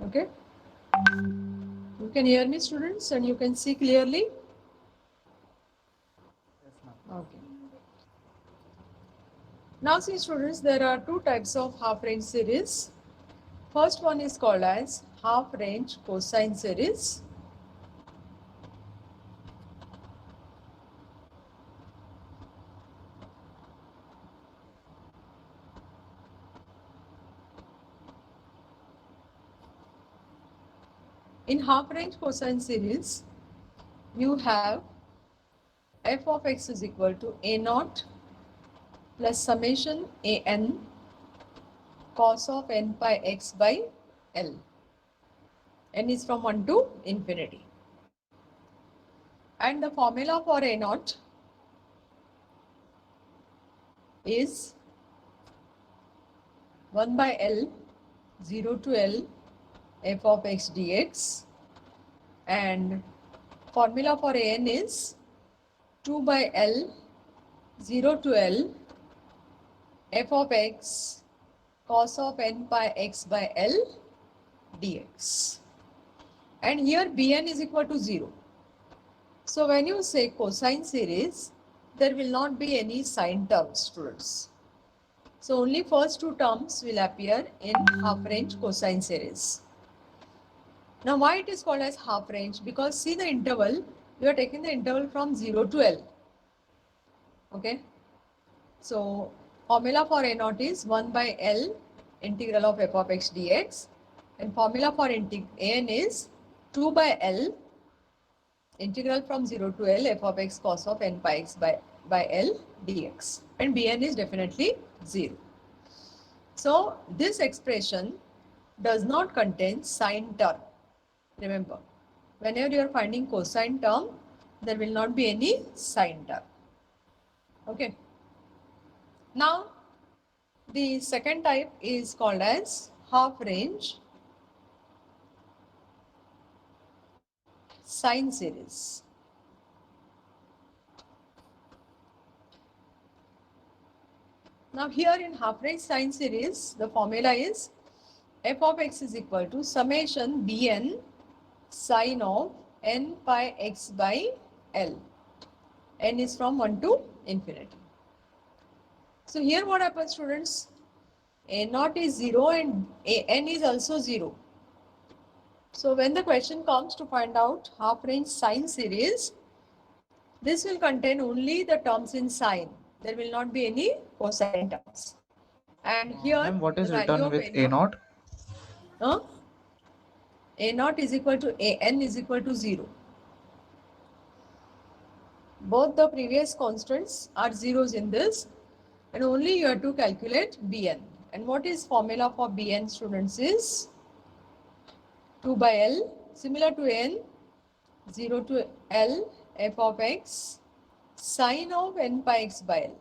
Okay, you can hear me, students, and you can see clearly. Yes, ma'am. Okay. Now see, students, there are two types of half range series. First one is called as half range cosine series. In half range cosine series, you have f of x is equal to a naught plus summation a n cos of n pi x by L. N is from 1 to infinity. And the formula for a naught is 1 by L 0 to L f of x dx, and formula for a n is 2 by L 0 to L f of x cos of n pi x by L dx. And here Bn is equal to 0. So when you say cosine series, there will not be any sine terms, students. So only first two terms will appear in half range cosine series. Now why it is called as half range? Because see the interval, you are taking the interval from 0 to L. Okay. So formula for a naught is 1 by L integral of f of x dx, and formula for an is 2 by L integral from 0 to L f of x cos of n pi x by L dx, and Bn is definitely 0. So this expression does not contain sine term. Remember, whenever you are finding cosine term, there will not be any sine term. Okay. Now, the second type is called as half range sine series. Now here in half range sine series, the formula is f of x is equal to summation Bn sine of n pi x by L. N is from 1 to infinity. So here what happens, students? A naught is 0 and a n is also 0. So when the question comes to find out half range sine series, this will contain only the terms in sine. There will not be any cosine terms. And here Ma'am, what the is value written of with a A naught, naught? uh, a naught is equal to a n is equal to 0. Both the previous constants are zeros in this, and only you have to calculate Bn. And what is formula for Bn, students, is 2 by L, similar to n, 0 to L f of x sine of n pi x by L.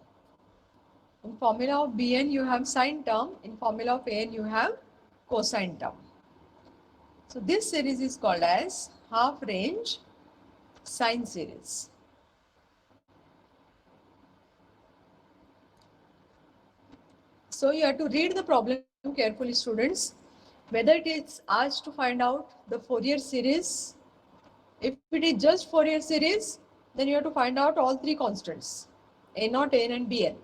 In formula of Bn you have sine term, in formula of An you have cosine term. So this series is called as half range sine series. So you have to read the problem carefully, students. Whether it is asked to find out the Fourier series, if it is just Fourier series, then you have to find out all three constants, A naught, An and Bn.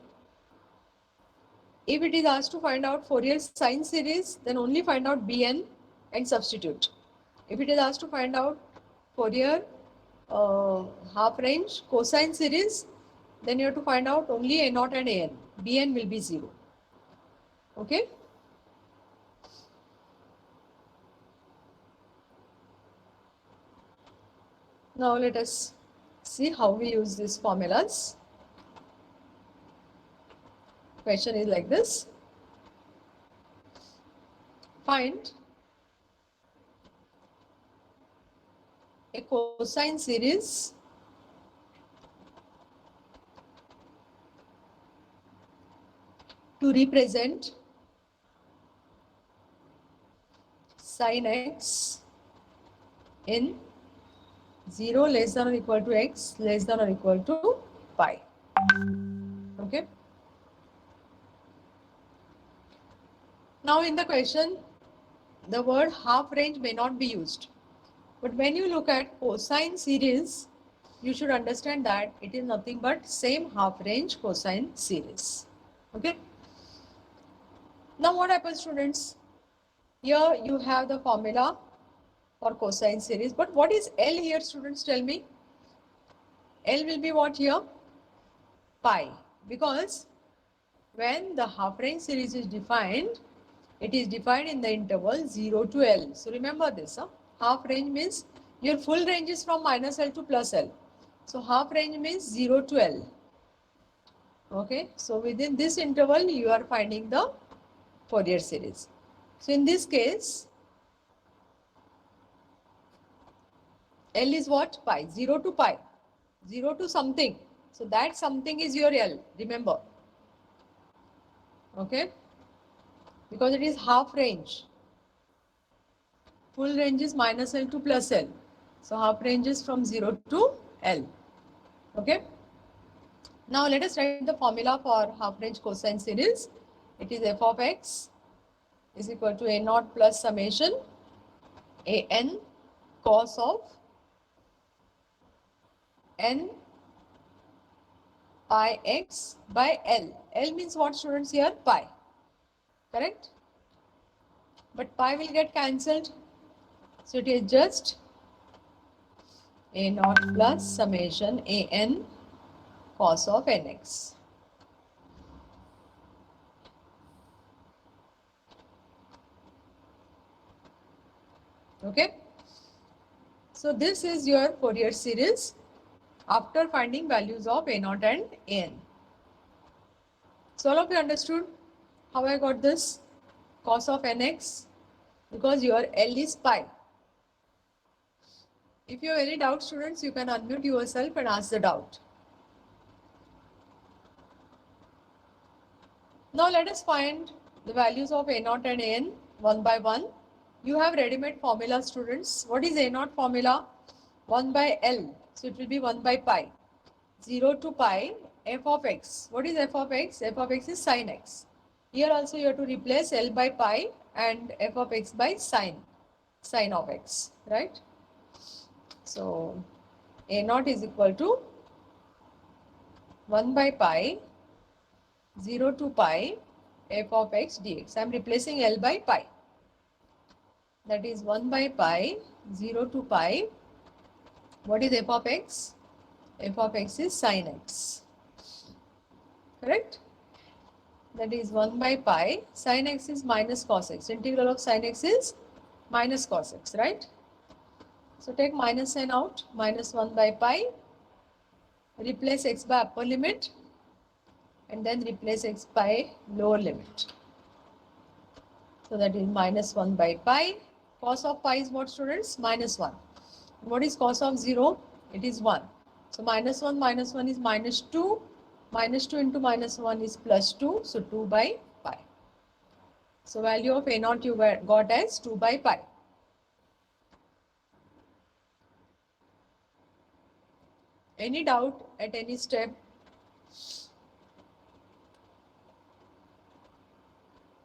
If it is asked to find out Fourier sine series, then only find out Bn and substitute. If it is asked to find out Fourier half range cosine series, then you have to find out only A naught and An. Bn will be 0. Okay. Now let us see how we use these formulas. Question is like this. Find a cosine series to represent sin x in 0 less than or equal to x less than or equal to pi. Okay. Now in the question, the word half range may not be used. But when you look at cosine series, you should understand that it is nothing but same half range cosine series. Okay. Now what happens, students? Here you have the formula for cosine series. But what is L here, students? Tell me. L will be what here? Pi. Because when the half range series is defined, it is defined in the interval 0 to L. So remember this. Half range means your full range is from minus L to plus L. So half range means 0 to L. Okay. So within this interval, you are finding the Fourier series. So in this case, L is what? Pi. 0 to pi. 0 to something. So that something is your L. Remember. Okay. Because it is half range. Full range is minus L to plus L. So half range is from 0 to L. Okay. Now let us write the formula for half range cosine series. It is f of x is equal to a naught plus summation a n cos of n pi x by L. L means what, students, here? Pi. Correct? But pi will get cancelled. So it is just a naught plus summation a n cos of nx. Okay. So this is your Fourier series after finding values of a naught and an. So all of you understood how I got this cos of nx? Because your L is pi. If you have any doubt, students, you can unmute yourself and ask the doubt. Now let us find the values of a naught and an one by one. You have ready-made formula, students. What is a naught formula? 1 by L. So it will be 1 by pi. 0 to pi f of x. What is f of x? F of x is sin x. Here also you have to replace L by pi and f of x by sin of x, right? So a naught is equal to 1 by pi 0 to pi f of x dx. I am replacing L by pi. That is 1 by pi 0 to pi. What is f of x? F of x is sin x. Correct? That is 1 by pi. Sin x is minus cos x. Integral of sin x is minus cos x, right? So take minus sign out. Minus 1 by pi. Replace x by upper limit. And then replace x by lower limit. So that is minus 1 by pi. Cos of pi is what, students? Minus 1. What is cos of 0? It is 1. So minus 1 is minus 2. Minus 2 into minus 1 is plus 2. So 2 by pi. So value of a naught you got as 2 by pi. Any doubt at any step?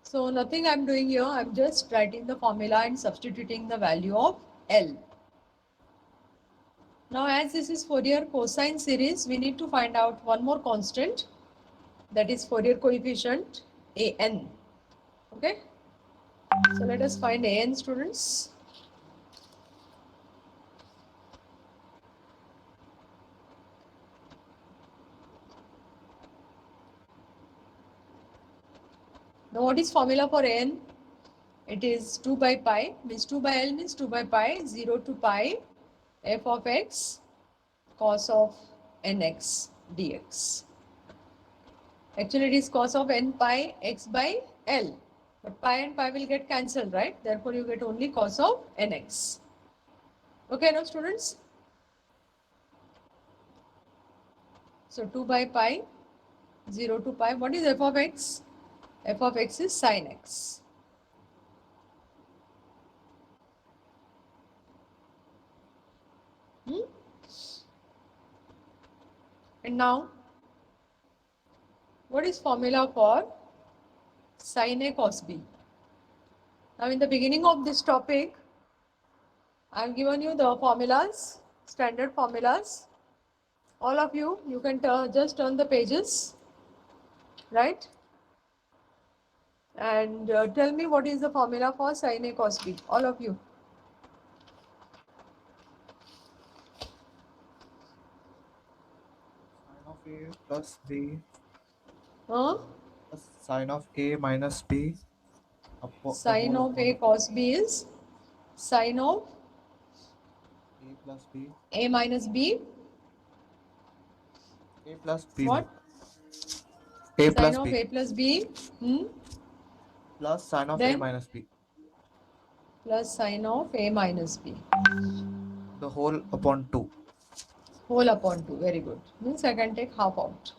So nothing I am doing here. I am just writing the formula and substituting the value of L. Now as this is Fourier cosine series, we need to find out one more constant, that is Fourier coefficient an. Okay. So let us find an, students. Now what is formula for an? It is 2 by pi, means 2 by L means 2 by pi, 0 to pi f of x cos of nx dx. Actually it is cos of n pi x by L. But pi and pi will get cancelled, right? Therefore you get only cos of nx. Okay, now students? So 2 by pi, 0 to pi. What is f of x? F of x is sin x. And now, what is formula for sin A cos B? Now in the beginning of this topic, I have given you the formulas, standard formulas. All of you, you can just turn the pages, right? And tell me what is the formula for sin A cos B, all of you. Sin of A plus B Huh? plus sin of A minus B the Sin whole of A upon cos B is sin of A plus B. A minus B. A plus B. What? A Sin plus of B A plus B. plus sin of A Then minus B. plus sin of A minus B. The whole upon 2. Whole upon 2. Very good. Means I can take half out.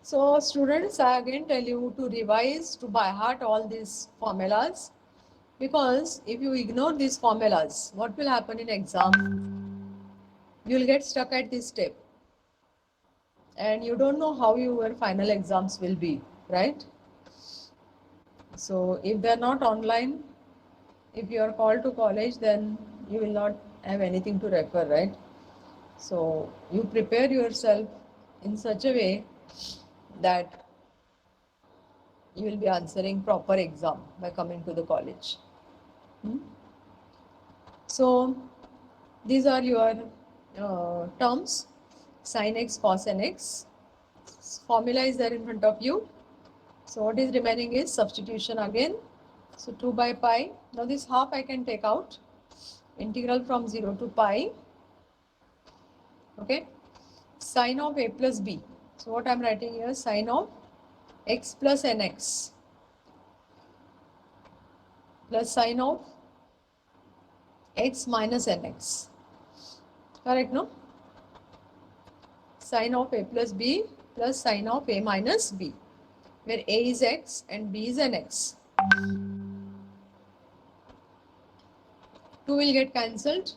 So students, I again tell you to revise, to by heart all these formulas, because if you ignore these formulas, what will happen in exam? You will get stuck at this step and you don't know how your final exams will be, right? So if they're not online, if you are called to college, then you will not have anything to refer, right? So you prepare yourself in such a way that you will be answering proper exam by coming to the college. So these are your terms, sin x, cos nx. Formula is there in front of you. So what is remaining is substitution again. So 2 by pi. Now this half I can take out. Integral from 0 to pi. Okay. Sin of a plus b. So what I am writing here, sin of x plus nx plus sin of x minus nx. Correct, no? Sin of a plus b plus sin of a minus b, where a is x and b is an x. 2 will get cancelled.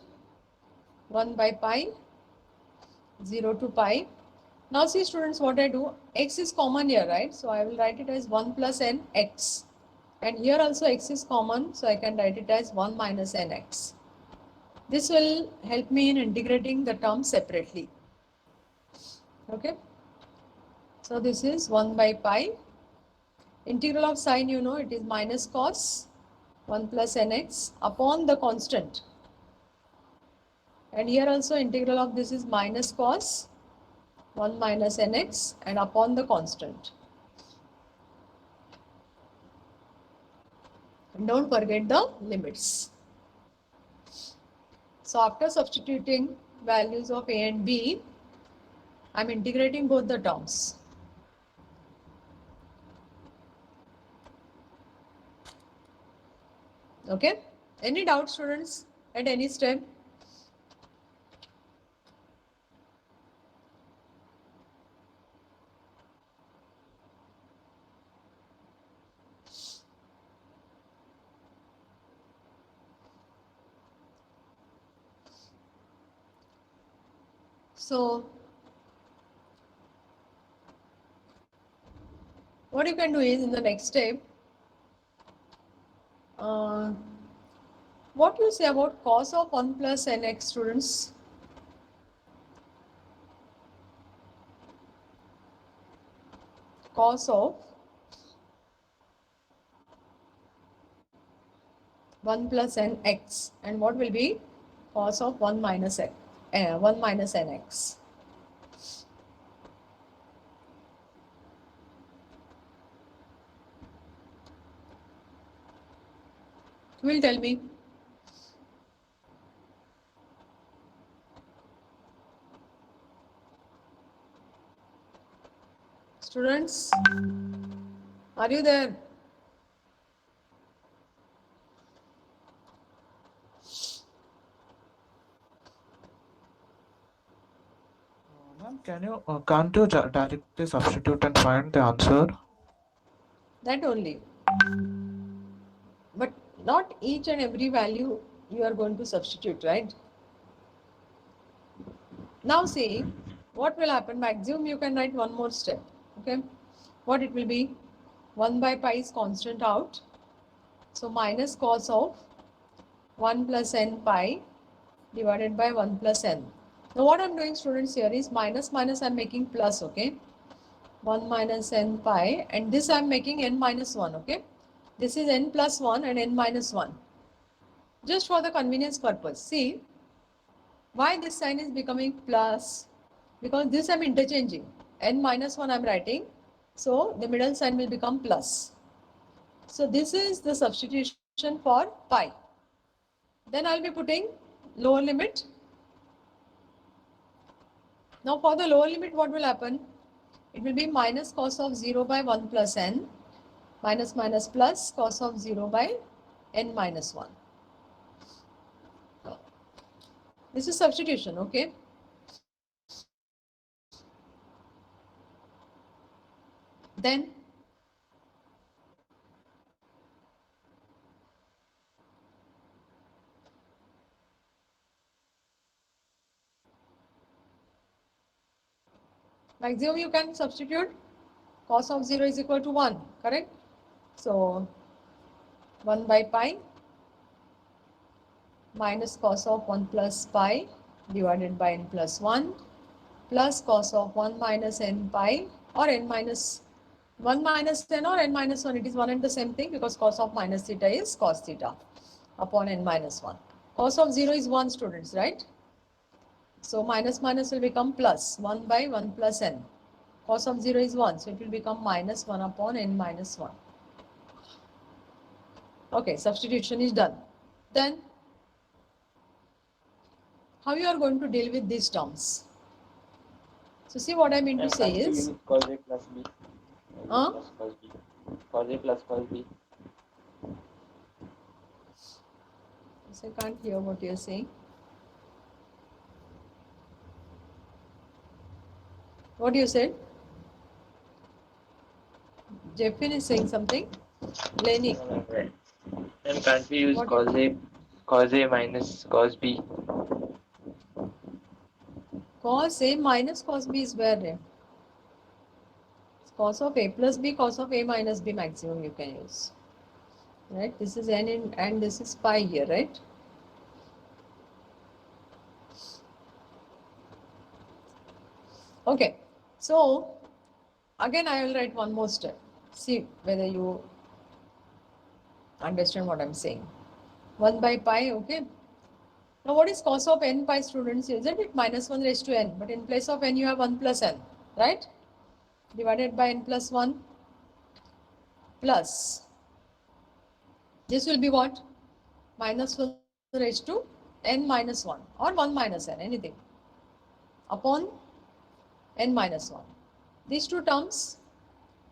1 by pi, 0 to pi. Now see students, what I do, x is common here, right? So I will write it as 1 plus n x. And here also x is common, so I can write it as 1 minus nx. This will help me in integrating the terms separately. Okay. So this is 1 by pi. Integral of sine, you know, it is minus cos 1 plus nx upon the constant. And here also integral of this is minus cos 1 minus nx and upon the constant. And don't forget the limits. So after substituting values of a and b, I am integrating both the terms. Okay? Any doubt, students, at any step? So what you can do is in the next step, what you say about cos of 1 plus nx, students? Cos of 1 plus nx, and what will be cos of 1 minus x, 1 minus nx. Who will tell me? Students, are you there? Ma'am, can't you directly substitute and find the answer? That only. But not each and every value you are going to substitute, right? Now see, what will happen? Maximum you can write one more step. Okay. What it will be? 1 by pi is constant out. So minus cos of 1 plus n pi divided by 1 plus n. Now what I'm doing, students, here is minus minus I'm making plus, okay? 1 minus n pi, and this I'm making n minus 1, okay? This is n plus 1 and n minus 1. Just for the convenience purpose. See, why this sign is becoming plus? Because this I'm interchanging. N minus 1 I'm writing. So the middle sign will become plus. So this is the substitution for pi. Then I'll be putting lower limit. Now for the lower limit, what will happen? It will be minus cos of 0 by 1 plus n minus minus plus cos of 0 by n minus 1. This is substitution, okay? Then maximum you can substitute cos of 0 is equal to 1, correct? So 1 by pi minus cos of 1 plus pi divided by n plus 1 plus cos of 1 minus n pi or n minus 1 minus n or n minus 1, it is one and the same thing because cos of minus theta is cos theta upon n minus 1. Cos of 0 is 1, students, right? So minus minus will become plus 1 by 1 plus n. Cos of 0 is 1, so it will become minus 1 upon n minus 1. Okay, substitution is done. Then how you are going to deal with these terms? So see what I mean to say is cos A plus B. Huh? Plus cos B. Cos A plus cos B. I can't hear what you are saying. What you said? Jeffin is saying something. Lenny. And can't we use What? cos A minus cos B? Cos A minus cos B is where there? Cos of A plus B, cos of A minus B maximum you can use. Right? This is n in, and this is pi here, right? Okay. So again I will write one more step. See whether you understand what I'm saying. 1 by pi, okay? Now what is cos of n pi, students? Isn't it minus 1 raised to n? But in place of n you have 1 plus n, right? Divided by n plus 1 plus. This will be what? Minus 1 raised to n minus 1 or 1 minus n, anything, upon n minus 1. These two terms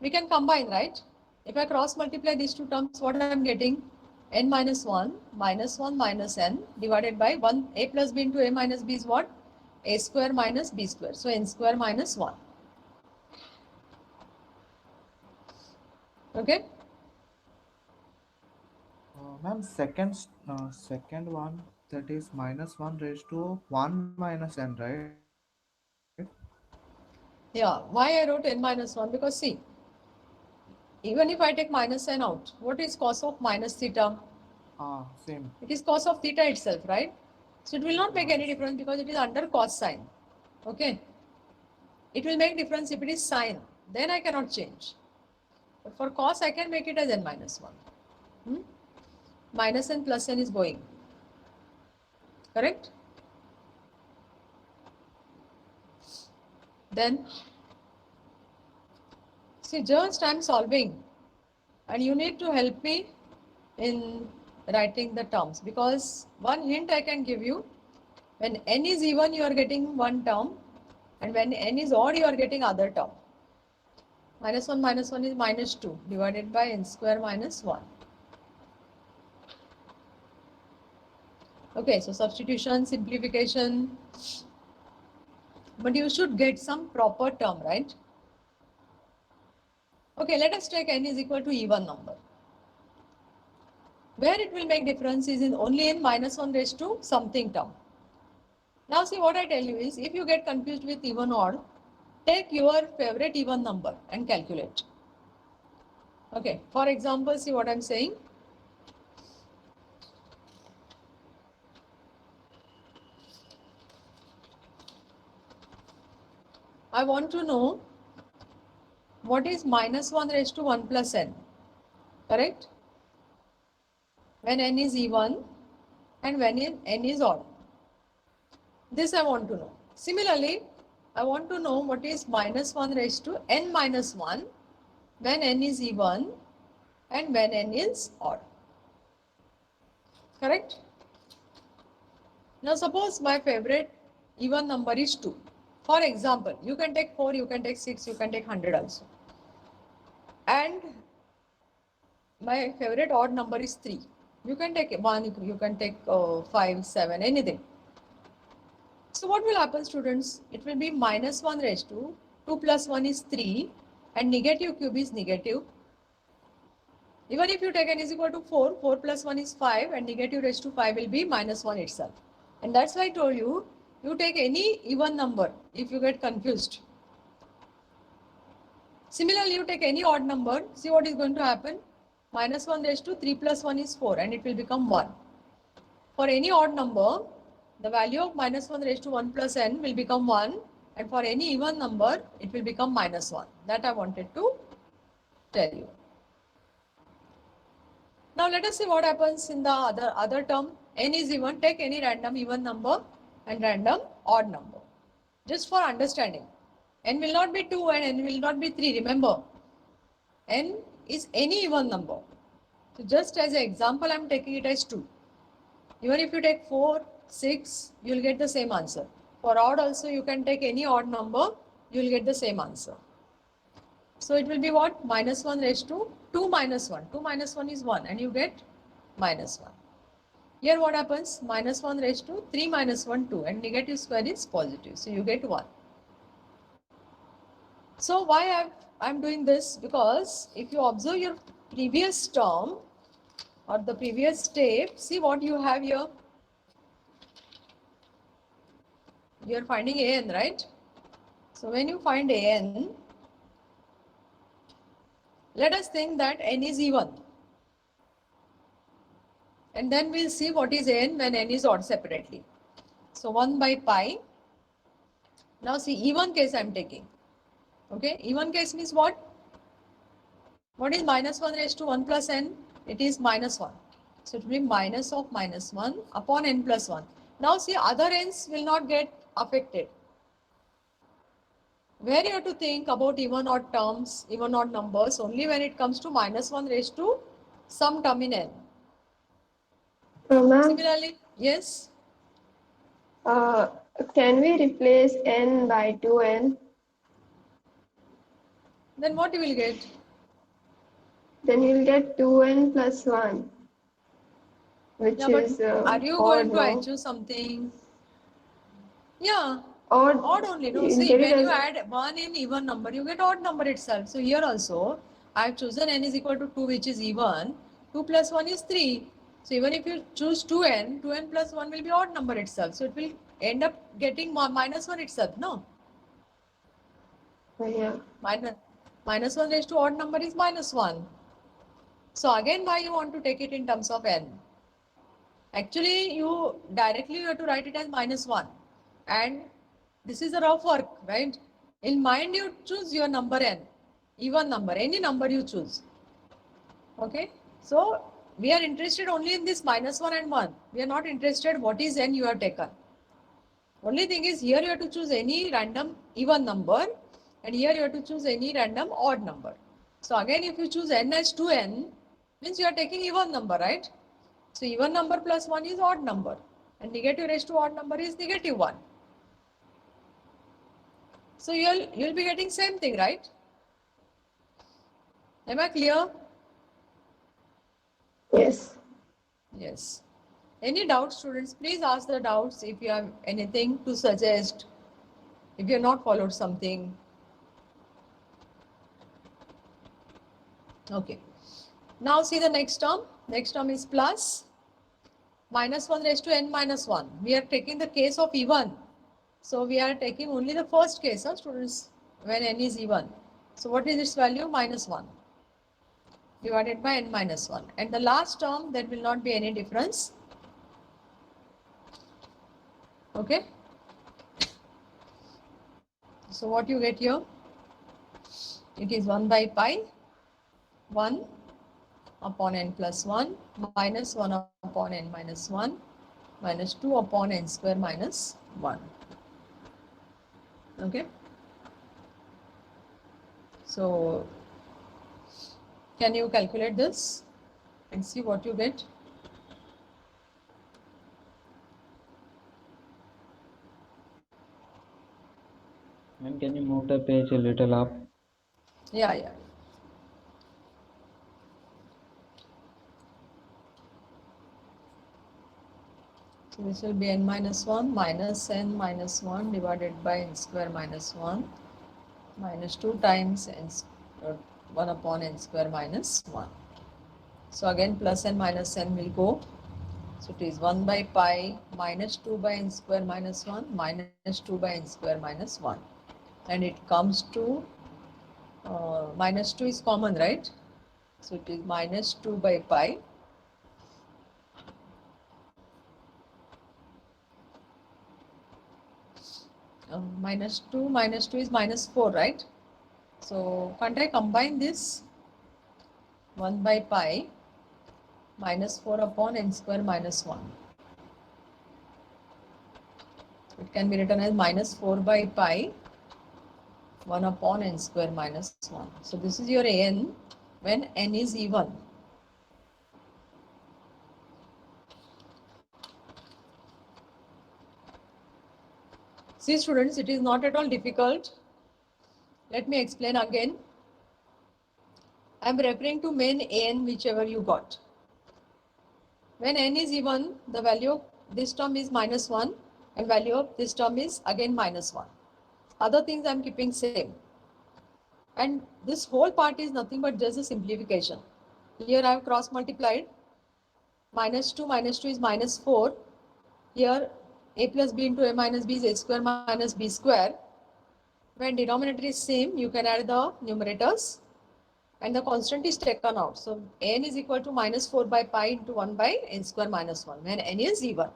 we can combine, right? If I cross multiply these two terms, what I am getting? N minus 1 minus n divided by 1. A plus b into a minus b is what? A square minus b square. So n square minus 1. Okay? Ma'am, second one, that is minus 1 raised to 1 minus n, right? Yeah. Why I wrote n minus 1? Because see, even if I take minus n out, what is cos of minus theta? Same. It is cos of theta itself, right? So it will not make any difference because it is under cos sign. Okay? It will make difference if it is sine. Then I cannot change. But for cos, I can make it as n minus 1. Minus n plus n is going. Correct? Then, see, just I am solving and you need to help me in writing the terms, because one hint I can give you, when n is even you are getting one term and when n is odd you are getting other term. Minus 1 is minus 2 divided by n square minus 1. Okay, so substitution, simplification, but you should get some proper term, right? Okay, let us take n is equal to even number. Where it will make difference is in only in minus 1 raised to something term. Now see, what I tell you is, if you get confused with even odd, take your favorite even number and calculate. Okay, for example, see what I'm saying. I want to know what is minus 1 raised to 1 plus n, correct? When n is even and when n is odd. This I want to know. Similarly, I want to know what is minus 1 raised to n minus 1 when n is even and when n is odd. Correct? Now suppose my favorite even number is 2. For example, you can take 4, you can take 6, you can take 100 also. And my favorite odd number is 3. You can take 1, you can take 5, 7, anything. So what will happen, students? It will be minus 1 raised to 2 plus 1 is 3 and negative cube is negative. Even if you take n is equal to 4, 4 plus 1 is 5 and negative raised to 5 will be minus 1 itself. And that's why I told you, you take any even number if you get confused. Similarly, you take any odd number, see what is going to happen. Minus 1 raised to 3 plus 1 is 4 and it will become 1. For any odd number, the value of minus 1 raised to 1 plus n will become 1 and for any even number, it will become minus 1. That I wanted to tell you. Now let us see what happens in the other term. N is even, take any random even number and random odd number. Just for understanding. N will not be 2 and n will not be 3. Remember, n is any even number. So just as an example, I am taking it as 2. Even if you take 4, 6, you will get the same answer. For odd also, you can take any odd number, you will get the same answer. So it will be what? Minus 1 raised to 2 minus 1. 2 minus 1 is 1 and you get minus 1. Here what happens? Minus 1 raised to 3 minus 1, 2 and negative square is positive. So you get 1. So why I am doing this? Because if you observe your previous term or the previous step, see what you have here. You are finding an, right? So when you find an, let us think that n is even. And then we'll see what is n when n is odd separately. So 1 by pi. Now see, even case I am taking. Okay, even case means what? What is minus 1 raised to 1 plus n? It is minus 1. So it will be minus of minus 1 upon n plus 1. Now see, other n's will not get affected. Where you have to think about even odd terms, even odd numbers, only when it comes to minus 1 raised to some term in n. Ma'am, Similarly, yes? can we replace n by 2n? Then what you will get? Then you'll get 2n plus 1, which Yeah, but is are you odd, going to no? add something? Yeah, Odd, odd only. No, you'll see, get it when you as, add 1 in even number, you get odd number itself. So here also, I have chosen n is equal to 2, which is even. 2 plus 1 is 3. So even if you choose 2n, 2n plus 1 will be odd number itself. So it will end up getting minus 1 itself, no? yeah. Minus 1 raised to odd number is minus 1. So again, why you want to take it in terms of n? Actually, you directly have to write it as minus 1. And this is a rough work, right? In mind, you choose your number n, even number, any number you choose. Okay? So, we are interested only in this minus 1 and 1. We are not interested what is n you have taken. Only thing is here you have to choose any random even number and here you have to choose any random odd number. So again if you choose n as 2n, means you are taking even number, right? So even number plus 1 is odd number and negative raised to odd number is negative 1. So you'll be getting same thing, right? Am I clear? Yes. Yes. Any doubts, students? Please ask the doubts if you have anything to suggest, if you have not followed something. Okay. Now see the next term. Next term is plus minus 1 raised to n minus 1. We are taking the case of even. So we are taking only the first case, students, when n is even. So what is its value? Minus 1 divided by n minus 1. And the last term, there will not be any difference. Okay. So what you get here? It is 1 by pi 1 upon n plus 1 minus 1 upon n minus 1 minus 2 upon n square minus 1. Okay. So can you calculate this and see what you get? And can you move the page a little up? Yeah. So this will be n minus 1 minus n minus 1 divided by n square minus 1 minus 2 times 1 upon n square minus 1. So again plus n minus n will go. So it is 1 by pi minus 2 by n square minus 1 minus 2 by n square minus 1. And it comes to minus 2 is common, right? So it is minus 2 by pi minus 2 is minus 4, right? So can't I combine this? 1 by pi minus 4 upon n square minus 1. It can be written as minus 4 by pi 1 upon n square minus 1. So this is your an when n is even. See students, it is not at all difficult. Let me explain again. I am referring to main an whichever you got. When n is even, the value of this term is minus 1 and value of this term is again minus 1. Other things I am keeping same. And this whole part is nothing but just a simplification. Here I have cross multiplied. Minus 2 is minus 4. Here a plus b into a minus b is a square minus b square. When denominator is same, you can add the numerators and the constant is taken out. So n is equal to minus 4 by pi into 1 by n square minus 1 when n is even.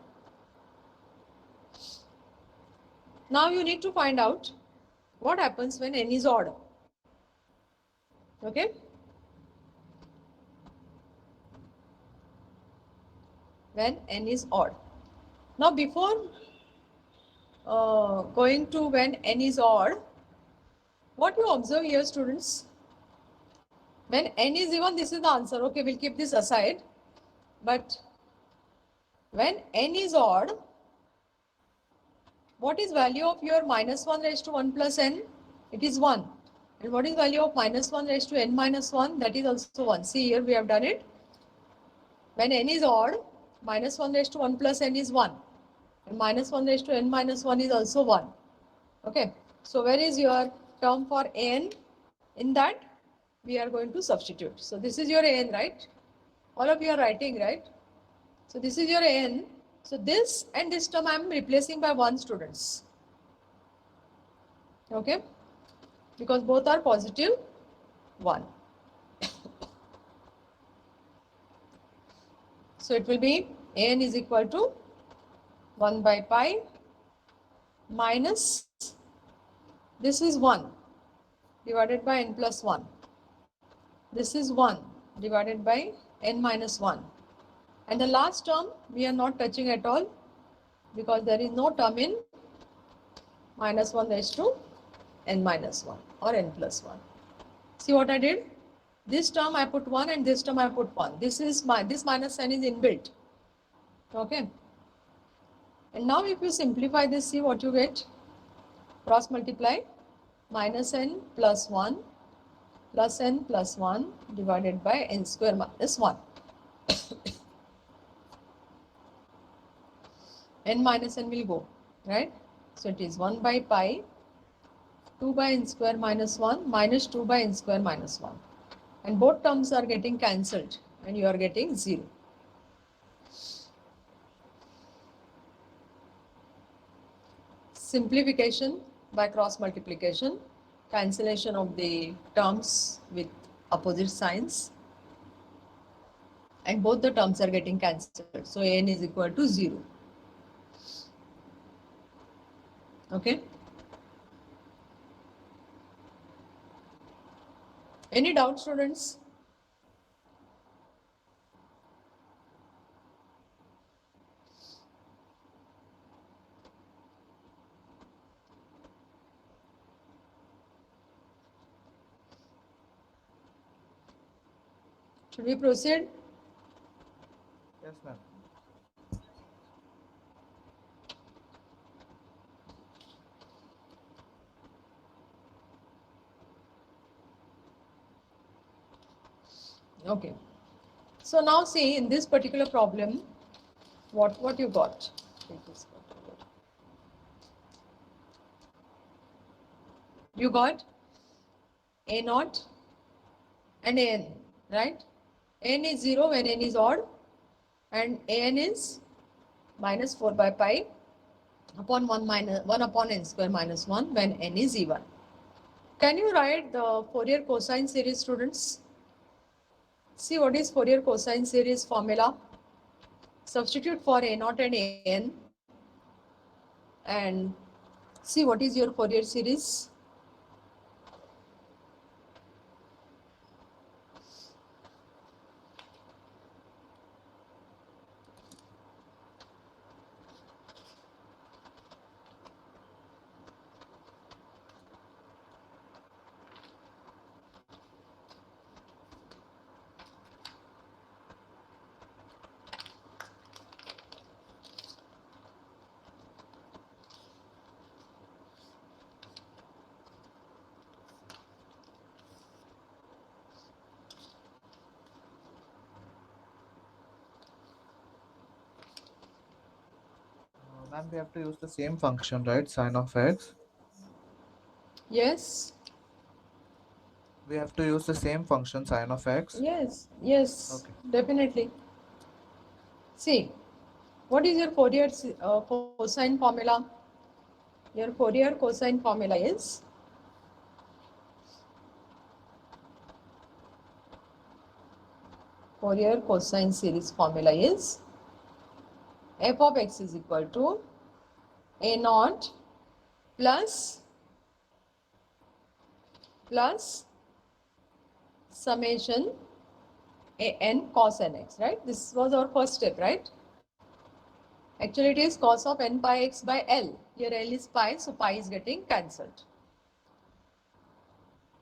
Now you need to find out what happens when n is odd. Okay. When n is odd. Now before going to when n is odd, what you observe here students? When n is even, this is the answer. Okay, we'll keep this aside. But when n is odd, what is value of your minus 1 raised to 1 plus n? It is 1. And what is value of minus 1 raised to n minus 1? That is also 1. See here we have done it. When n is odd, minus 1 raised to 1 plus n is 1. And minus 1 raised to n minus 1 is also 1. Okay. So where is your term for n? In that we are going to substitute. So this is your n, right? All of you are writing, right? So this is your n. So this and this term I am replacing by 1 students. Okay. Because both are positive 1. So it will be n is equal to 1 by pi minus, this is 1 divided by n plus 1. This is 1 divided by n minus 1. And the last term we are not touching at all because there is no term in minus 1 raised to n minus 1 or n plus 1. See what I did? This term I put 1 and this term I put 1. This minus sign is inbuilt. Okay. And now if you simplify this, see what you get. Cross multiply minus n plus 1 plus n plus 1 divided by n square minus 1. N minus n will go, right? So it is 1 by pi 2 by n square minus 1 minus 2 by n square minus 1. And both terms are getting cancelled and you are getting 0. Simplification by cross multiplication, cancellation of the terms with opposite signs, and both the terms are getting cancelled. So n is equal to 0. Okay. Any doubt, students? Should we proceed? Yes, ma'am. Okay. So now see in this particular problem, what you got? You got a naught and an, right? N is 0 when n is odd, and an is minus 4 by pi upon 1 upon n square minus 1 when n is even. Can you write the Fourier cosine series, students? See what is Fourier cosine series formula. Substitute for a naught and an and see what is your Fourier series. Ma'am, we have to use the same function, right? Sine of x. Yes, We have to use the same function, sine of x. yes, Okay. definitely. See, what is your Fourier cosine formula? Your Fourier cosine formula is Fourier cosine series formula is f of x is equal to a naught plus summation a n cos nx, right? This was our first step, right? Actually, it is cos of n pi x by L. Here L is pi, so pi is getting cancelled.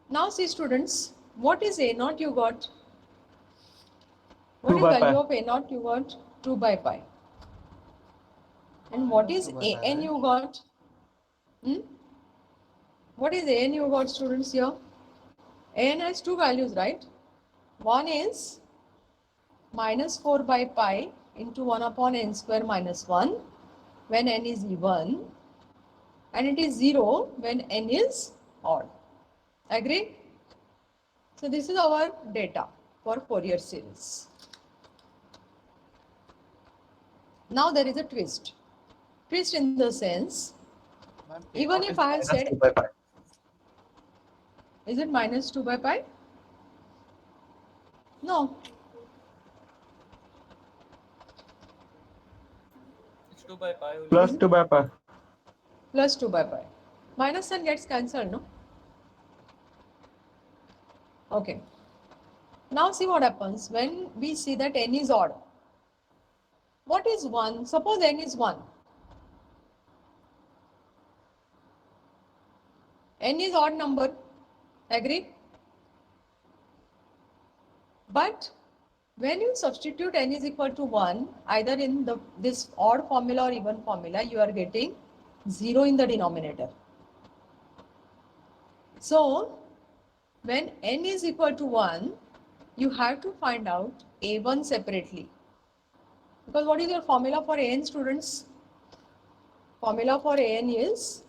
Now see students, what is a naught you got? What 2 is by value pi. of a naught you got? 2 by pi. And what is 2 by a pi, n right? you got? What is a n you got, students, here? A n has two values, right? One is minus 4 by pi into 1 upon n square minus 1 when n is even, and it is 0 when n is odd. Agree? So this is our data for Fourier series. Now there is a twist. Twist in the sense, Ma'am, even A0 if is I have minus said, 2 by pi. is it minus 2 by pi? No. It's 2 by pi only. Plus 2 by pi. Plus 2 by pi. Minus sign gets cancelled, no? Okay. Now see what happens when we see that n is odd. What is 1? Suppose n is 1. N is odd number. Agree? But when you substitute n is equal to 1, either in this odd formula or even formula, you are getting 0 in the denominator. So, when n is equal to 1, you have to find out a1 separately. Because what is your formula for an, students? Formula for an is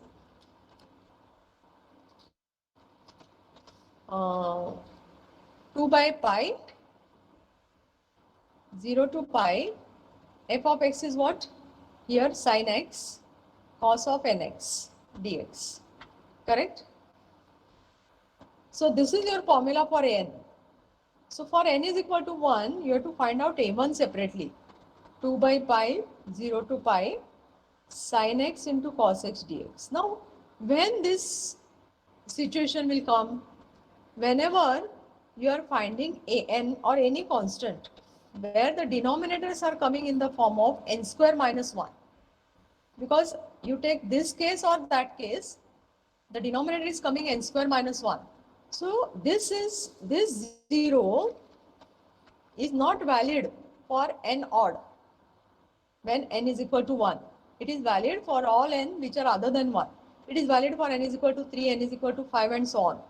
2 by pi 0 to pi f of x is what? Here sin x cos of nx dx. Correct? So this is your formula for n. So for n is equal to 1, you have to find out a1 separately. 2 by pi 0 to pi sin x into cos x dx. Now when this situation will come, whenever you are finding an or any constant where the denominators are coming in the form of n square minus 1. Because you take this case or that case, the denominator is coming n square minus 1. So this 0 is not valid for n odd when n is equal to 1. It is valid for all n which are other than 1. It is valid for n is equal to 3, n is equal to 5 and so on.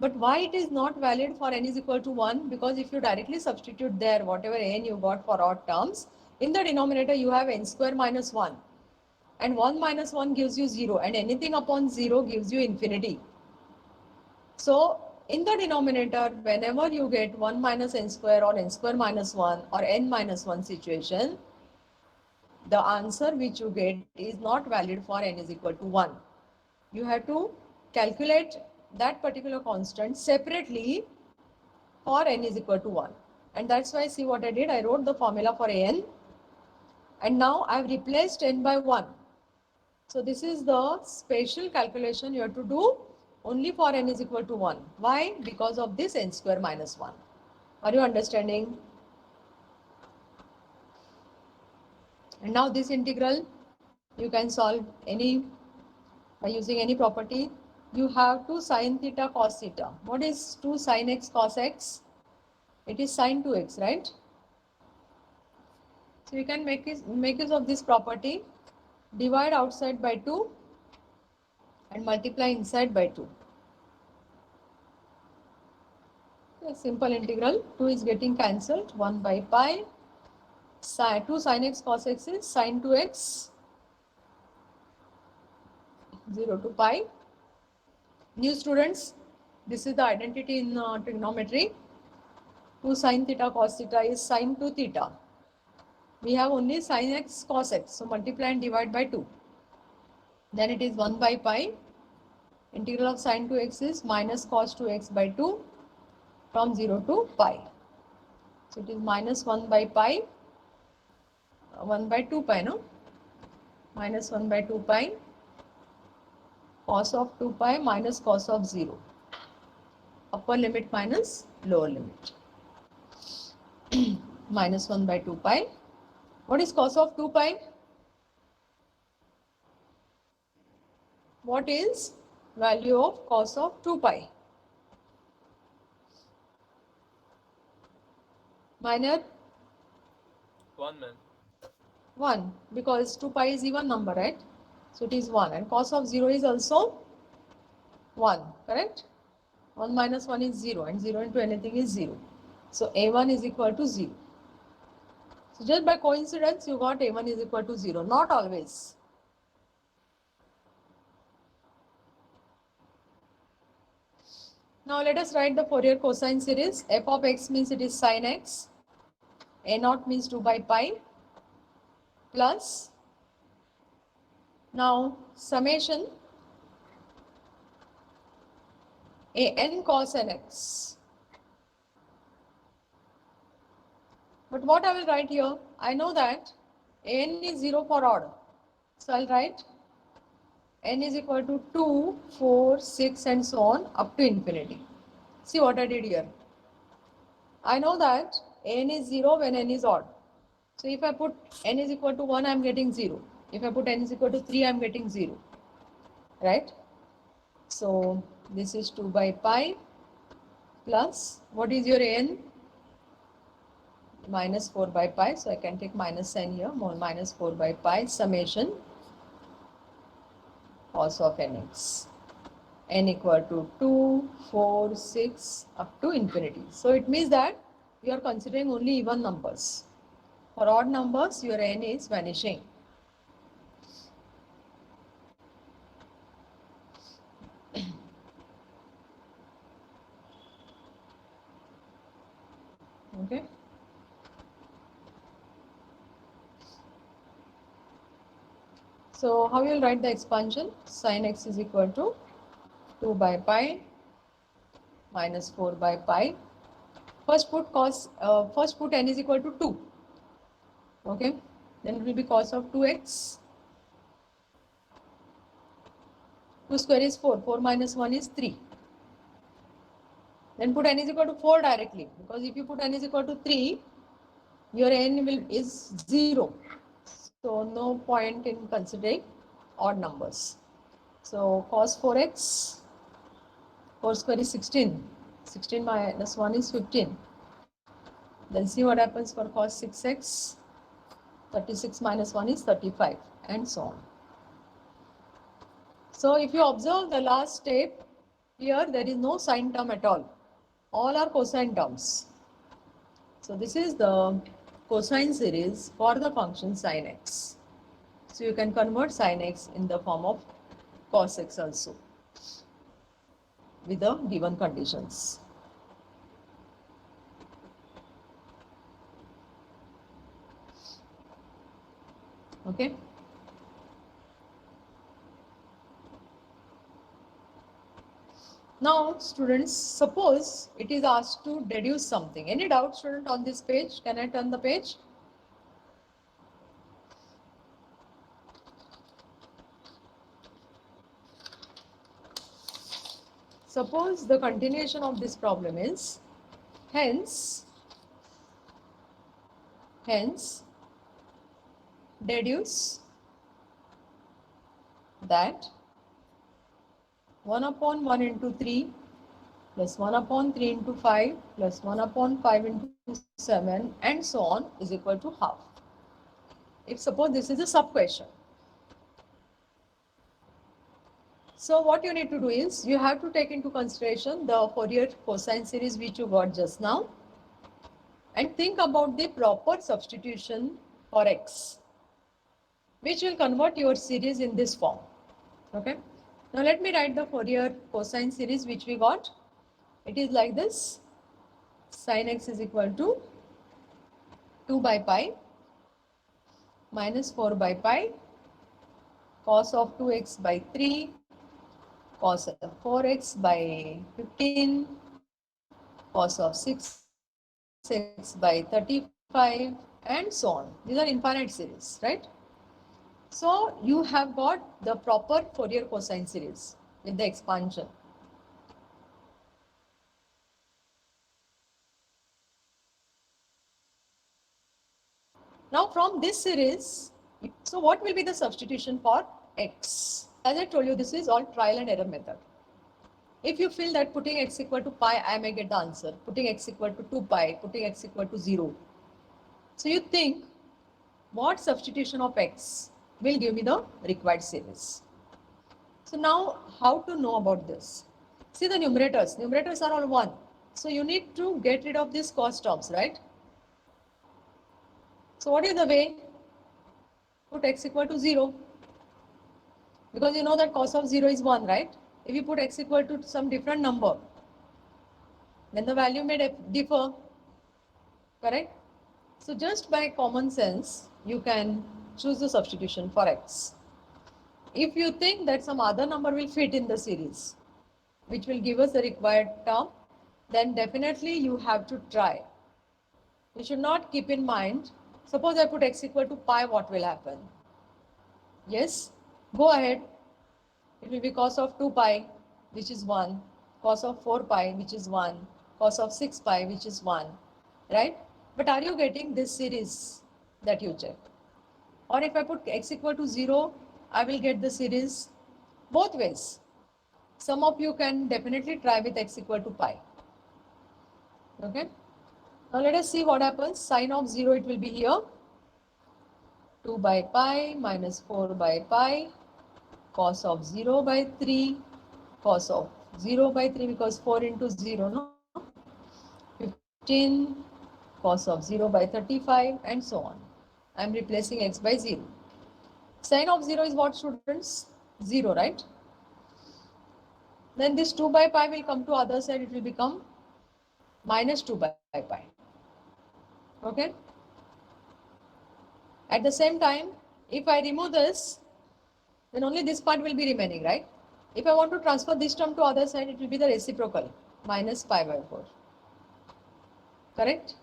But why it is not valid for n is equal to 1? Because if you directly substitute there whatever n you got for odd terms, in the denominator you have n square minus 1. And 1 minus 1 gives you 0, and anything upon 0 gives you infinity. So in the denominator, whenever you get 1 minus n square or n square minus 1 or n minus 1 situation, the answer which you get is not valid for n is equal to 1. You have to calculate that particular constant separately for n is equal to 1. And that's why, see what I did, I wrote the formula for an, and now I've replaced n by 1. So this is the special calculation you have to do only for n is equal to 1. Why? Because of this n square minus 1. Are you understanding? And now this integral you can solve by using any property. You have 2 sine theta cos theta. What is 2 sine x cos x? It is sine 2x, right? So you can make use of this property. Divide outside by 2 and multiply inside by 2. A simple integral. 2 is getting cancelled. 1 by pi. 2 sine x cos x is sine 2x. 0 to pi. New students, this is the identity in trigonometry. 2 sine theta cos theta is sine 2 theta. We have only sine x cos x. So multiply and divide by 2. Then it is 1 by pi. Integral of sine 2x is minus cos 2x by 2 from 0 to pi. So it is minus 1 by pi. 1 by 2 pi, no? Minus 1 by 2 pi. Cos of 2 pi minus cos of 0. Upper limit minus lower limit. Minus 1 by 2 pi. What is cos of 2 pi? What is value of cos of 2 pi? Minor? 1, man. 1, because 2 pi is even number, right? So it is 1, and cos of 0 is also 1, correct? 1 minus 1 is 0, and 0 into anything is 0. So a1 is equal to 0. So just by coincidence you got a1 is equal to 0, not always. Now let us write the Fourier cosine series. F of x means it is sin x, a naught means 2 by pi, plus, now summation an cos nx. But what I will write here, I know that n is 0 for odd. So I'll write n is equal to 2, 4, 6 and so on up to infinity. See what I did here. I know that n is 0 when n is odd. So if I put n is equal to 1, I am getting 0. If I put n is equal to 3, I am getting 0. Right? So this is 2 by pi plus, what is your n? Minus 4 by pi. So I can take minus sign here, more minus 4 by pi summation cos of nx. N equal to 2, 4, 6 up to infinity. So it means that you are considering only even numbers. For odd numbers, your n is vanishing. Okay. So how you will write the expansion? Sin x is equal to 2 by pi minus 4 by pi. First put n is equal to 2. Okay. Then it will be cos of 2x. 2 square is 4. 4 minus 1 is 3. then put n is equal to 4 directly, because if you put n is equal to 3, your n is 0. So no point in considering odd numbers. So cos 4x, 4 square is 16. 16 minus 1 is 15. Then see what happens for cos 6x. 36 minus 1 is 35, and so on. So if you observe the last step, here there is no sine term at all. All are cosine terms. So this is the cosine series for the function sin x. So you can convert sin x in the form of cos x also with the given conditions. Okay. Now students, suppose it is asked to deduce something. Any doubt, student, on this page? Can I turn the page? Suppose the continuation of this problem is hence deduce that 1 upon 1 into 3 plus 1 upon 3 into 5 plus 1 upon 5 into 7 and so on is equal to half. If suppose this is a sub question. So what you need to do is you have to take into consideration the Fourier cosine series which you got just now and think about the proper substitution for x, which will convert your series in this form. Okay. Now let me write the Fourier cosine series which we got. It is like this. Sin x is equal to 2 by pi minus 4 by pi cos of 2x by 3 cos of 4x by 15 cos of 6x by 35 and so on. These are infinite series, right? So you have got the proper Fourier cosine series with the expansion. Now from this series, so what will be the substitution for x? As I told you, this is all trial and error method. If you feel that putting x equal to pi, I may get the answer. Putting x equal to 2 pi, putting x equal to 0. So you think, what substitution of x will give me the required series? So now, how to know about this? See the numerators. Numerators are all 1. So you need to get rid of these cos terms, right? So what is the way? Put x equal to 0. Because you know that cos of 0 is 1, right? If you put x equal to some different number, then the value may differ, correct? So just by common sense, you can choose the substitution for x. If you think that some other number will fit in the series, which will give us the required term, then definitely you have to try. You should not keep in mind, suppose I put x equal to pi, what will happen? Yes, go ahead. It will be cos of 2 pi, which is 1, cos of 4 pi, which is 1, cos of 6 pi, which is 1, right? But are you getting this series that you check? Or if I put x equal to 0, I will get the series both ways. Some of you can definitely try with x equal to pi. Okay. Now let us see what happens. Sine of 0, it will be here. 2 by pi minus 4 by pi cos of 0 by 3 cos of 0 by 3 because 4 into 0, no? 15 cos of 0 by 35 and so on. I am replacing x by 0. Sine of 0 is what, students? 0, right? Then this 2 by pi will come to other side, it will become minus 2 by pi. Okay? At the same time, if I remove this, then only this part will be remaining, right? If I want to transfer this term to other side, it will be the reciprocal, minus pi by 4. Correct?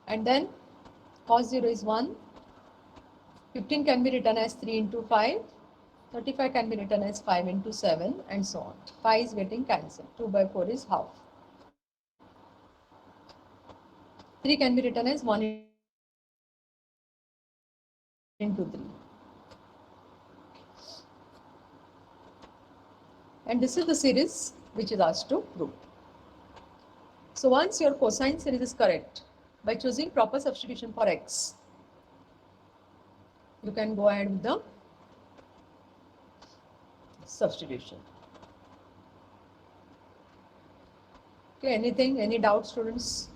And then cos 0 is 1. 15 can be written as 3 into 5. 35 can be written as 5 into 7 and so on. Pi is getting cancelled. 2 by 4 is half. 3 can be written as 1 into 3. And this is the series which is asked to prove. So once your cosine series is correct, by choosing proper substitution for x, you can go ahead with the substitution. Okay, anything, any doubt, students?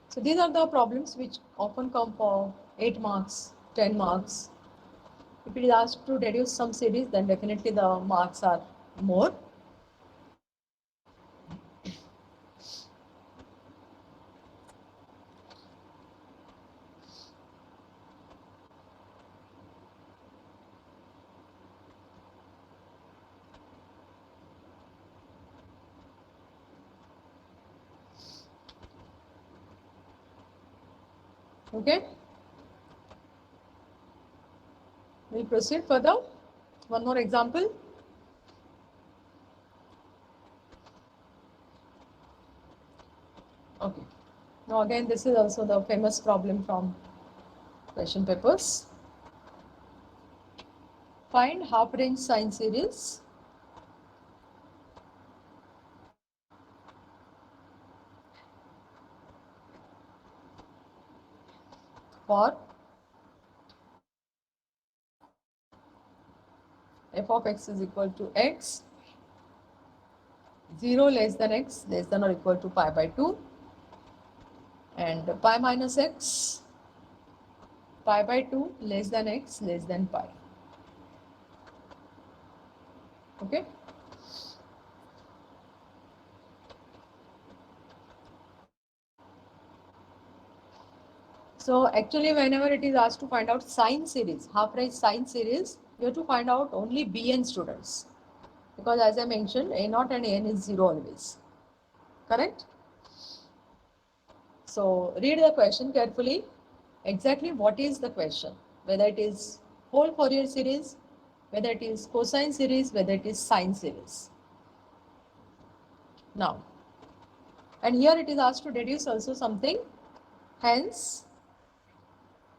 So these are the problems which often come for 8 marks, 10 marks. If it is asked to deduce some series, then definitely the marks are more. Okay. We'll proceed further. One more example. Okay. Now again, this is also the famous problem from question papers. Find half range sine series for f of x is equal to x, 0 less than x less than or equal to pi by 2, and pi minus x, pi by 2 less than x less than pi. Okay. So actually whenever it is asked to find out sine series, half range sine series, you have to find out only Bn students. Because as I mentioned, a0 and an is 0 always. Correct? So read the question carefully. Exactly what is the question? Whether it is whole Fourier series, whether it is cosine series, whether it is sine series. Now, and here it is asked to deduce also something. Hence,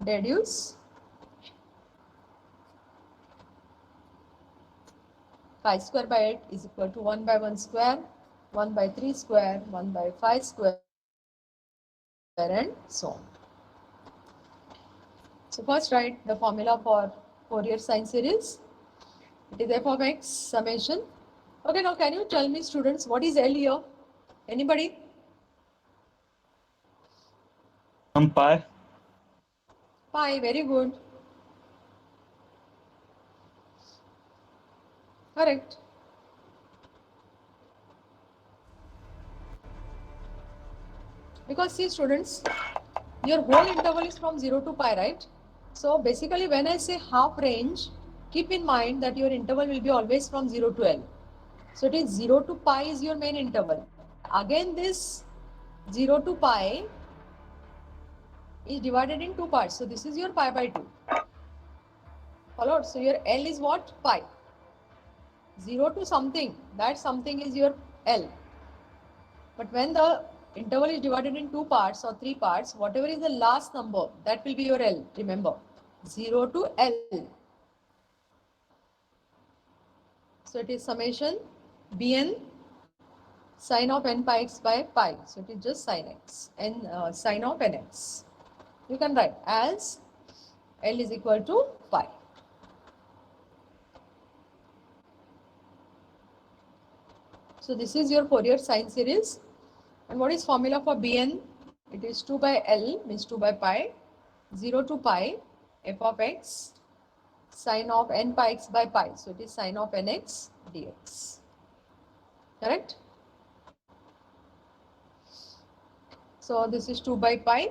deduce pi square by 8 is equal to 1 by 1 square, 1 by 3 square, 1 by 5 square, and so on. So first write the formula for Fourier sine series. It is f of x summation. Okay, now can you tell me students what is L here? Anybody? Pi. Pi, very good. Correct. Because see students, your whole interval is from 0 to pi, right? So basically when I say half range, keep in mind that your interval will be always from 0 to L. So it is 0 to pi is your main interval. Again this 0 to pi is divided in two parts. So this is your pi by 2. Followed? So your L is what? Pi. 0 to something, that something is your L. But when the interval is divided in two parts or three parts, whatever is the last number, that will be your L. Remember, 0 to L. So it is summation Bn sine of n pi x by pi. So it is just sine x and sine of nx. You can write as L is equal to pi. So this is your Fourier sine series. And what is formula for Bn? It is 2 by L means 2 by pi, 0 to pi, f of x, sine of n pi x by pi. So it is sine of nx dx. Correct? So this is 2 by pi.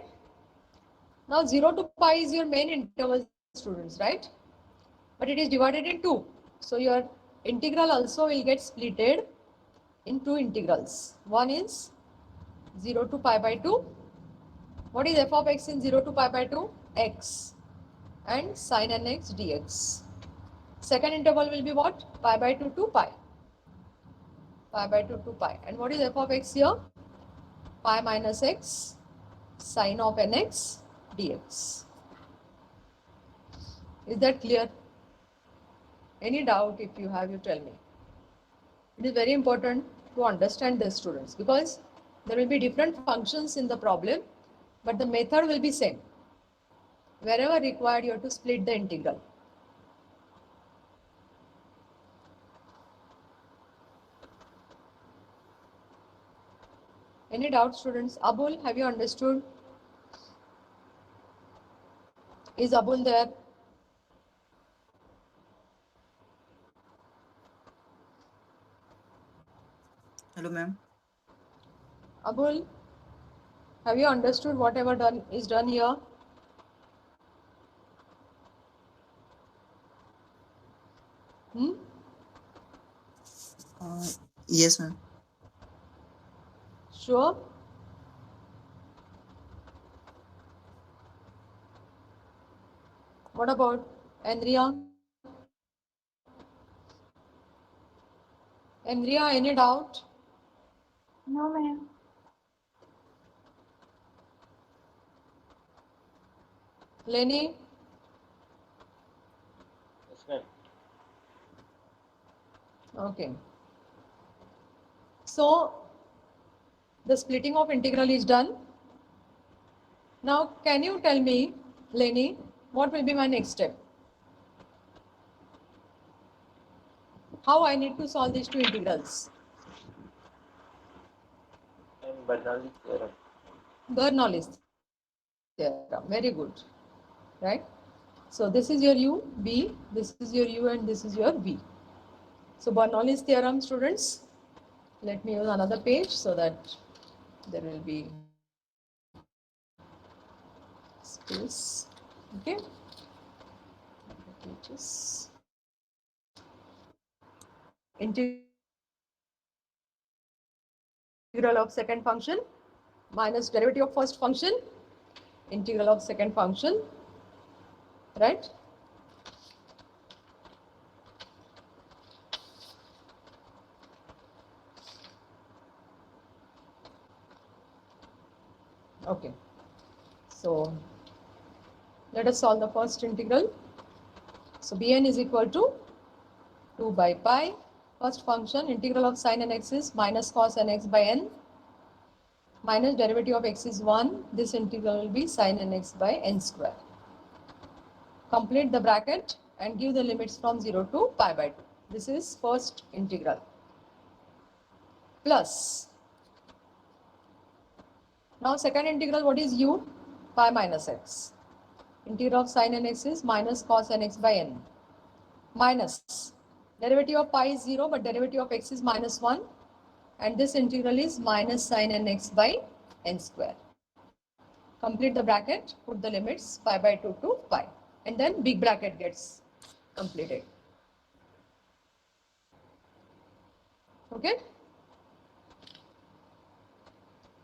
Now 0 to pi is your main interval, students, right? But it is divided in two. So your integral also will get splitted in two integrals. One is 0 to pi by 2. What is f of x in 0 to pi by 2? X and sin nx dx. Second interval will be what? Pi by 2 to pi. Pi by 2 to pi. And what is f of x here? Pi minus x sine of nx dx. Is that clear? Any doubt? If you have, you tell me. It is very important to understand this, students, because there will be different functions in the problem, but the method will be same. Wherever required, you have to split the integral. Any doubt, students? Abul, have you understood? Is Abul there? Hello, ma'am. Abul, have you understood whatever is done here? Hmm? Yes, ma'am. Sure? What about Andrea? Andrea, any doubt? No, ma'am. Lenny? Yes, ma'am. Okay. So, the splitting of integral is done. Now, can you tell me, Lenny, what will be my next step? How I need to solve these two integrals? And Bernoulli theorem. Bernoulli's theorem. Very good. Right? So, this is your u, b, this is your u, and this is your v. So, Bernoulli's theorem, students. Let me use another page so that there will be space. Okay. Pages. Integral of second function minus derivative of first function, integral of second function, right? Okay. So let us solve the first integral. So Bn is equal to 2 by pi. First function, integral of sin nx is minus cos nx by n minus derivative of x is 1. This integral will be sin nx by n square. Complete the bracket and give the limits from 0 to pi by 2. This is first integral. Plus. Now second integral, what is u? Pi minus x. Integral of sin nx is minus cos nx by n. Minus. Derivative of pi is 0, but derivative of x is minus 1. And this integral is minus sin nx by n square. Complete the bracket, put the limits pi by 2 to pi. And then big bracket gets completed. Okay?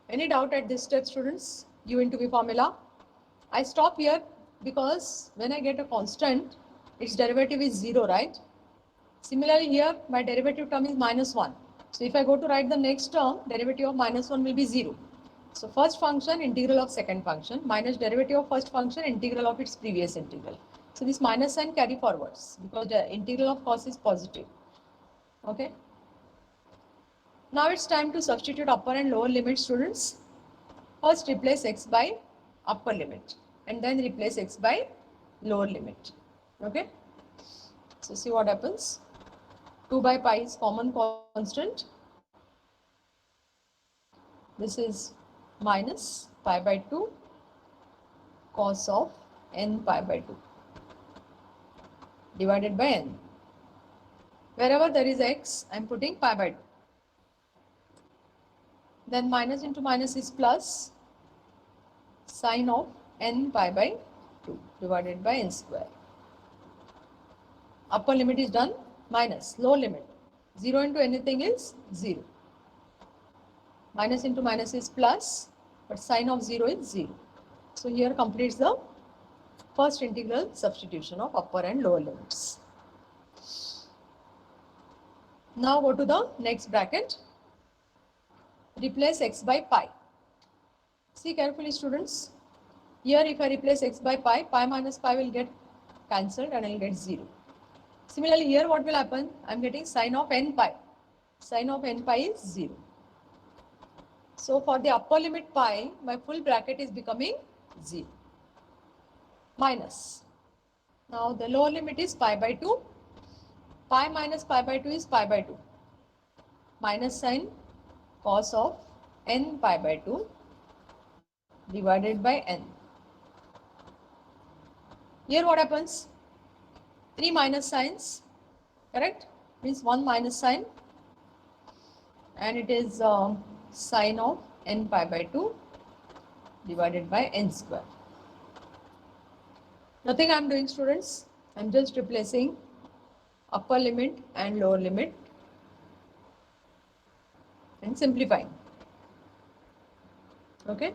Any doubt at this step, students? U into V formula. I stop here because when I get a constant, its derivative is 0, right? Similarly here, my derivative term is minus 1. So if I go to write the next term, derivative of minus 1 will be 0. So first function, integral of second function, minus derivative of first function, integral of its previous integral. So this minus sign carry forwards because the integral of cos is positive. Okay. Now it's time to substitute upper and lower limit, students. First replace x by upper limit and then replace x by lower limit. Okay. So see what happens. 2 by pi is common constant. This is minus pi by 2 cos of n pi by 2 divided by n. Wherever there is x, I am putting pi by 2. Then minus into minus is plus sine of n pi by 2 divided by n square. Upper limit is done, minus lower limit. 0 into anything is 0. Minus into minus is plus, but sine of 0 is 0. So here completes the first integral substitution of upper and lower limits. Now go to the next bracket. Replace x by pi. See carefully, students. Here if I replace x by pi, pi minus pi will get cancelled and I will get 0. Similarly, here what will happen? I am getting sine of n pi. Sine of n pi is 0. So for the upper limit pi, my full bracket is becoming 0. Minus. Now the lower limit is pi by 2. Pi minus pi by 2 is pi by 2. Minus sign cos of n pi by 2 divided by n. Here what happens? 3 minus signs, correct? Means 1 minus sign, and it is sine of n pi by 2 divided by n square. Nothing I am doing, students. I am just replacing upper limit and lower limit and simplifying. Okay.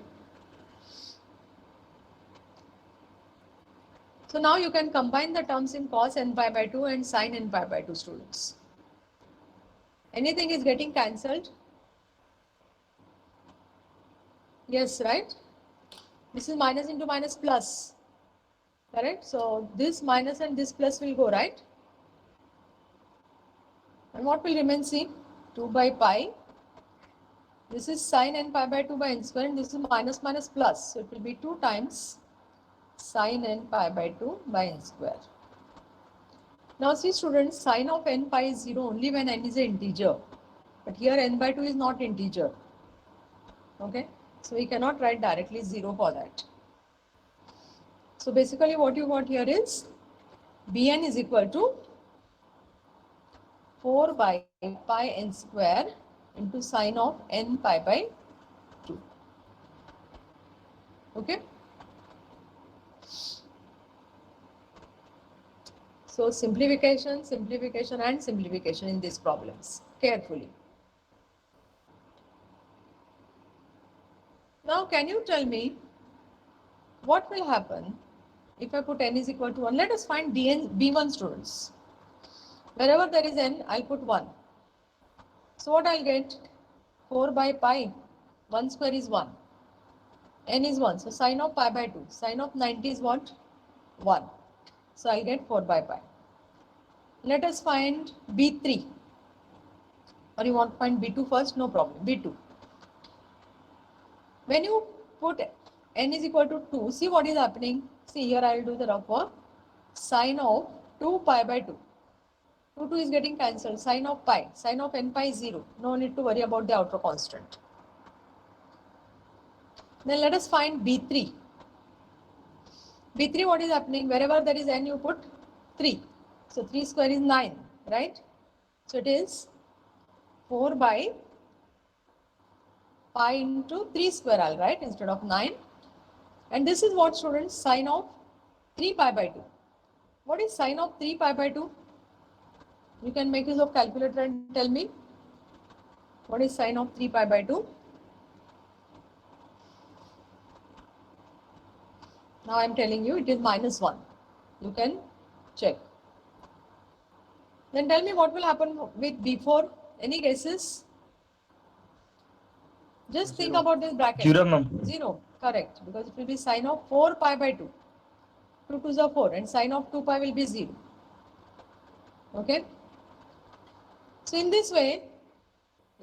So now you can combine the terms in cos n pi by 2 and sin n pi by 2, students. Anything is getting cancelled? Yes, right? This is minus into minus plus, correct? So this minus and this plus will go, right? And what will remain? See, 2 by pi. This is sin n pi by 2 by n square, and this is minus minus plus. So it will be 2 times sin n pi by 2 by n square. Now see, students, sin of n pi is 0 only when n is an integer. But here n by 2 is not integer. Okay. So we cannot write directly 0 for that. So basically what you got here is Bn is equal to 4 by pi n square into sine of n pi by 2. Okay. So simplification, simplification and simplification in these problems carefully. Now can you tell me what will happen if I put n is equal to 1? Let us find b1, students. Wherever there is n, I'll put 1. So what I'll get? 4 by pi, 1 square is 1. N is 1, so sine of pi by 2. Sine of 90 is what? 1. So I'll get 4 by pi. Let us find b3. Or you want to find b2 first? No problem. b2. When you put n is equal to 2, see what is happening. See here I will do the rough work. Sine of 2 pi by 2. 2 is getting cancelled. Sine of pi. Sine of n pi is 0. No need to worry about the outer constant. Then let us find b3. b3 what is happening? Wherever there is n you put 3. So 3 square is 9, right? So it is 4 by pi into 3 square, I'll write instead of 9. And this is what, students? Sine of 3 pi by 2. What is sine of 3 pi by 2? You can make use of calculator and tell me. What is sine of 3 pi by 2? Now I am telling you it is minus 1. You can check. Then tell me what will happen with b4. Any guesses? Just think about this bracket. 0, ma'am. 0, correct. Because it will be sine of 4 pi by 2. 2 2s are 4 and sine of 2 pi will be 0. Okay. So in this way,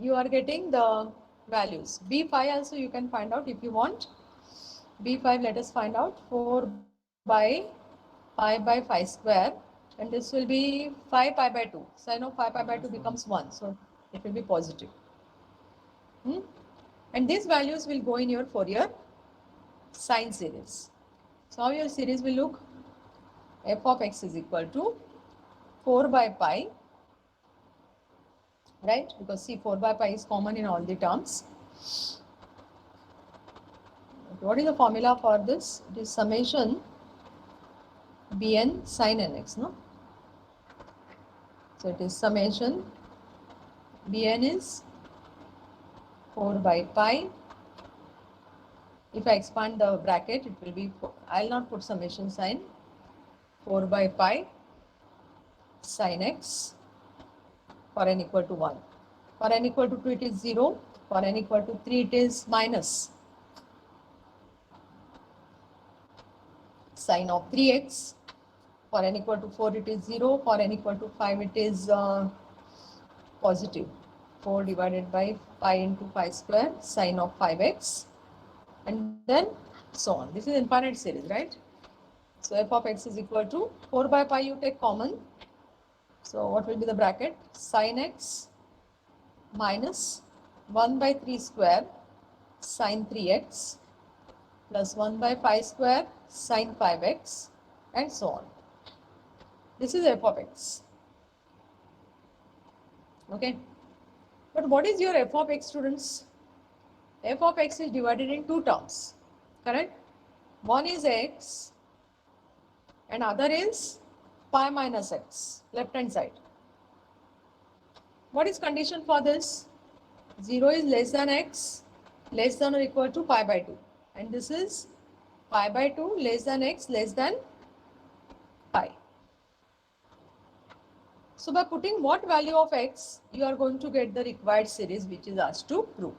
you are getting the values. b5 also you can find out if you want. b5 let us find out. 4 by pi by 5 square. And this will be 5 pi by 2. Sine of 5 pi by 2 becomes 1. So it will be positive. And these values will go in your Fourier sine series. So how your series will look? F of x is equal to 4 by pi. Right? Because see, 4 by pi is common in all the terms. What is the formula for this? It is summation bn sin nx, no? So it is summation bn is 4 by pi. If I expand the bracket, it will be, I'll not put summation sign, 4 by pi sin x for n equal to 1. For n equal to 2 it is 0, for n equal to 3 it is minus sine of 3x, for n equal to 4 it is 0, for n equal to 5 it is positive 4 divided by pi into pi square sine of 5x, and then so on. This is infinite series, right? So f of x is equal to 4 by pi you take common. So what will be the bracket? Sin x minus 1 by 3 square sine 3x plus 1 by 5 square sine 5x and so on. This is f of x. Okay. But what is your f of x, students? F of x is divided in two terms, correct? One is x and other is pi minus x, left hand side. What is condition for this? 0 is less than x, less than or equal to pi by 2. And this is pi by 2 less than x less than pi. So by putting what value of x, you are going to get the required series which is asked to prove.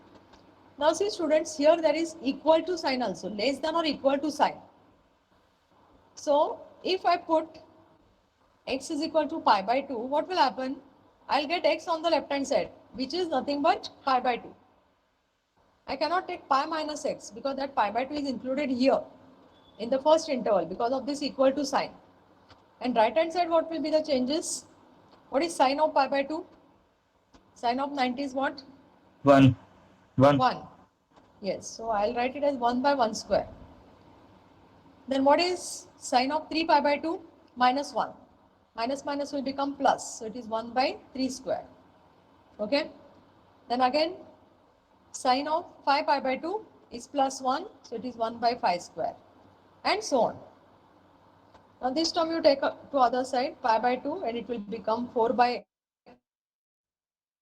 Now see students, here there is equal to sign also, less than or equal to sign. So if I put x is equal to pi by 2, what will happen? I'll get x on the left hand side, which is nothing but pi by 2. I cannot take pi minus x because that pi by 2 is included here in the first interval because of this equal to sign. And right hand side, what will be the changes? What is sine of pi by 2? Sine of 90 is what? 1. 1. Yes, so I'll write it as 1 by 1 square. Then what is sine of 3 pi by 2? Minus 1. Minus minus will become plus. So it is 1 by 3 square. Okay. Then again, sine of 5 pi by 2 is plus 1. So it is 1 by 5 square. And so on. Now this term you take to other side, pi by 2, and it will become 4 by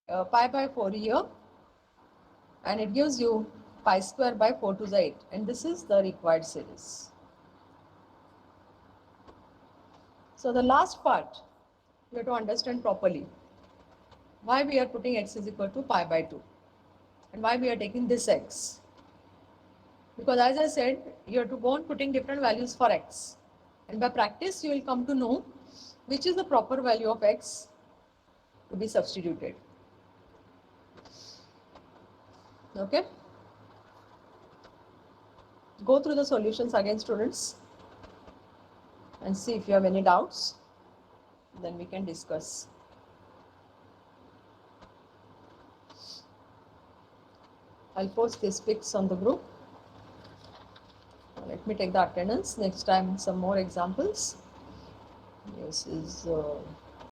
pi by 4 here. And it gives you pi square by 4 to the 8. And this is the required series. So the last part you have to understand properly. Why we are putting x is equal to pi by 2 and why we are taking this x. Because as I said, you have to go on putting different values for x. And by practice, you will come to know which is the proper value of x to be substituted. Okay. Go through the solutions again, students, and see if you have any doubts. Then we can discuss. I'll post these pics on the group. Let me take the attendance. Next time, some more examples. This is